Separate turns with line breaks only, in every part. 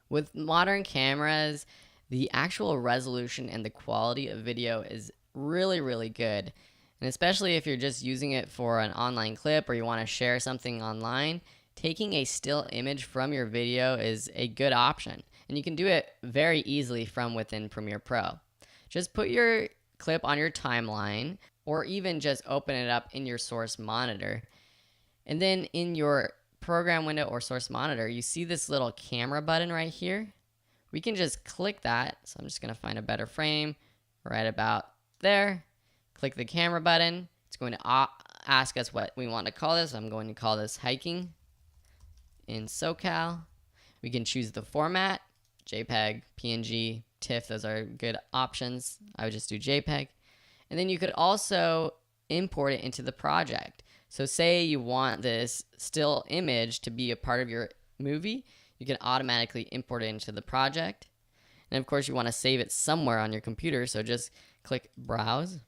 With modern cameras, the actual resolution and the quality of video is really, really good. And especially if you're just using it for an online clip or you want to share something online, taking a still image from your video is a good option. And you can do it very easily from within Premiere Pro. Just put your clip on your timeline or even just open it up in your source monitor. And then in your program window or source monitor, you see this little camera button right here. We can just click that. So I'm just going to find a better frame right about there. Click the camera button. It's going to ask us what we want to call this. I'm going to call this hiking in SoCal. We can choose the format, JPEG, PNG, TIFF. Those are good options. I would just do JPEG. And then you could also import it into the project. So say you want this still image to be a part of your movie, you can automatically import it into the project. And of course you want to save it somewhere on your computer, so just click Browse,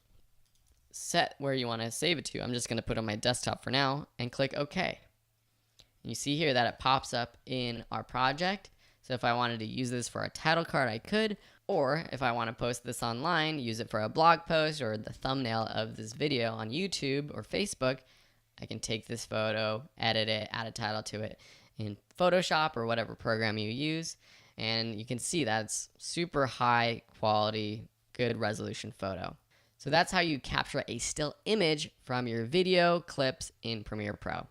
set where you want to save it to. I'm just going to put it on my desktop for now and click OK. And you see here that it pops up in our project. So if I wanted to use this for a title card, I could, or if I want to post this online, use it for a blog post or the thumbnail of this video on YouTube or Facebook, I can take this photo, edit it, add a title to it in Photoshop or whatever program you use, and you can see that's super high quality, good resolution photo. So that's how you capture a still image from your video clips in Premiere Pro.